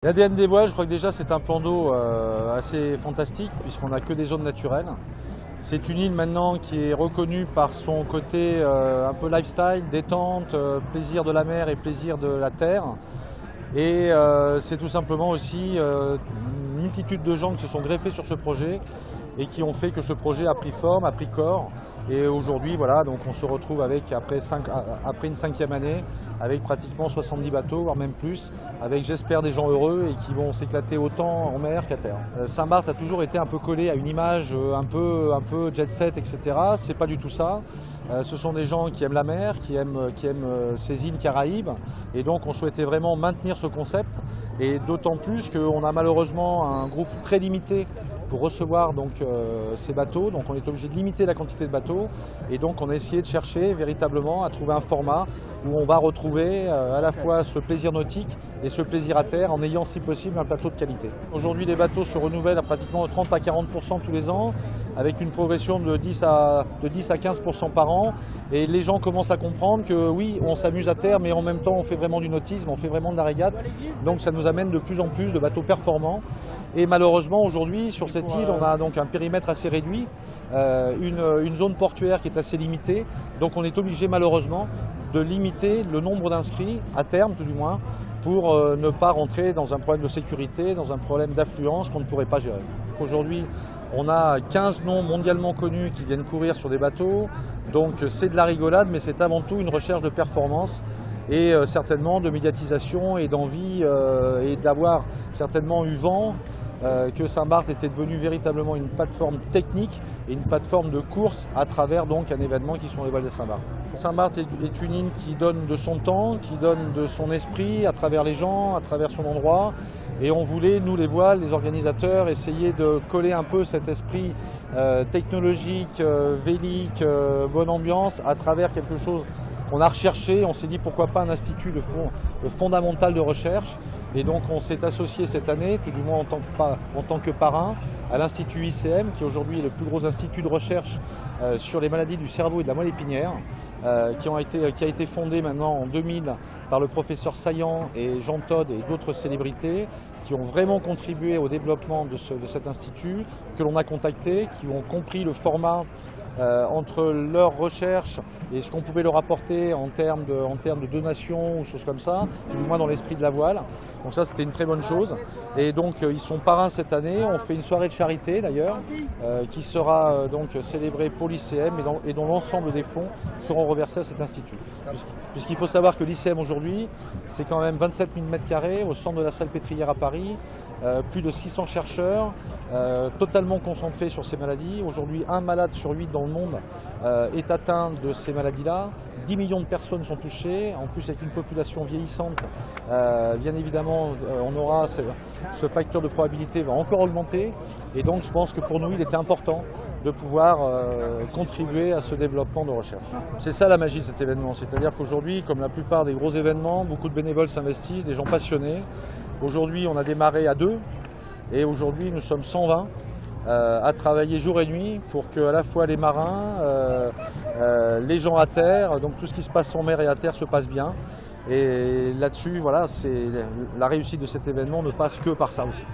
L'ADN des voiles, je crois que déjà c'est un plan d'eau assez fantastique puisqu'on n'a que des zones naturelles. C'est une île maintenant qui est reconnue par son côté un peu lifestyle, détente, plaisir de la mer et plaisir de la terre. Et c'est tout simplement aussi une multitude de gens qui se sont greffés sur ce projet et qui ont fait que ce projet a pris forme, a pris corps. Et aujourd'hui, voilà, donc on se retrouve avec, après une 5e année, avec pratiquement 70 bateaux, voire même plus, avec j'espère des gens heureux et qui vont s'éclater autant en mer qu'à terre. Saint-Barth a toujours été un peu collé à une image un peu jet set, etc. C'est pas du tout ça. Ce sont des gens qui aiment la mer, qui aiment ces îles Caraïbes. Et donc on souhaitait vraiment maintenir ce concept. Et d'autant plus qu'on a malheureusement un groupe très limité pour recevoir donc, ces bateaux. Donc on est obligé de limiter la quantité de bateaux. Et donc on a essayé de chercher véritablement à trouver un format où on va retrouver à la fois ce plaisir nautique et ce plaisir à terre en ayant si possible un plateau de qualité. Aujourd'hui les bateaux se renouvellent à pratiquement 30 à 40% tous les ans avec une progression de 10 à 15% par an. Et les gens commencent à comprendre que oui, on s'amuse à terre mais en même temps on fait vraiment du nautisme, on fait vraiment de la régate. Donc ça nous amène de plus en plus de bateaux performants. Et malheureusement aujourd'hui sur cette île on a donc un périmètre assez réduit, une zone portuaire qui est assez limitée. Donc on est obligé malheureusement de limiter le nombre d'inscrits, à terme tout du moins, pour ne pas rentrer dans un problème de sécurité, dans un problème d'affluence qu'on ne pourrait pas gérer. Aujourd'hui, on a 15 noms mondialement connus qui viennent courir sur des bateaux, donc c'est de la rigolade, mais c'est avant tout une recherche de performance et certainement de médiatisation et d'envie et d'avoir certainement eu vent que Saint-Barth était devenu véritablement une plateforme technique et une plateforme de course à travers donc un événement qui sont les voiles de Saint-Barth. Saint-Barth est une île qui donne de son temps, qui donne de son esprit à travers les gens, à travers son endroit. Et on voulait, nous les voiles, les organisateurs, essayer de coller un peu cet esprit technologique, vélique, bonne ambiance à travers quelque chose qu'on a recherché. On s'est dit pourquoi pas un institut fondamental de recherche. Et donc on s'est associé cette année, tout du moins en tant que parrain, à l'Institut ICM, qui aujourd'hui est le plus gros institut de recherche sur les maladies du cerveau et de la moelle épinière, qui a été fondé maintenant en 2000 par le professeur Saillant et Jean Todt et d'autres célébrités qui ont vraiment contribué au développement de cet institut, que l'on a contacté, qui ont compris le format entre leurs recherches et ce qu'on pouvait leur apporter en termes de donations ou choses comme ça, du moins dans l'esprit de la voile. Donc ça c'était une très bonne chose. Et donc ils sont parrains cette année, on fait une soirée de charité d'ailleurs, qui sera donc célébrée pour l'ICM et dont l'ensemble des fonds seront reversés à cet institut. Puisqu'il faut savoir que l'ICM aujourd'hui, c'est quand même 27 000 m² au centre de la Salpêtrière à Paris, plus de 600 chercheurs, totalement concentrés sur ces maladies. Aujourd'hui, un malade sur 8 dans le monde est atteint de ces maladies-là. 10 millions de personnes sont touchées. En plus, avec une population vieillissante, bien évidemment, on aura ce facteur de probabilité va encore augmenter. Et donc, je pense que pour nous, il était important de pouvoir contribuer à ce développement de recherche. C'est ça la magie de cet événement. C'est-à-dire qu'aujourd'hui, comme la plupart des gros événements, beaucoup de bénévoles s'investissent, des gens passionnés. Aujourd'hui, on a démarré à 2 et aujourd'hui, nous sommes 120 à travailler jour et nuit pour que à la fois les marins, les gens à terre, donc tout ce qui se passe en mer et à terre se passe bien. Et là-dessus, voilà, la réussite de cet événement ne passe que par ça aussi.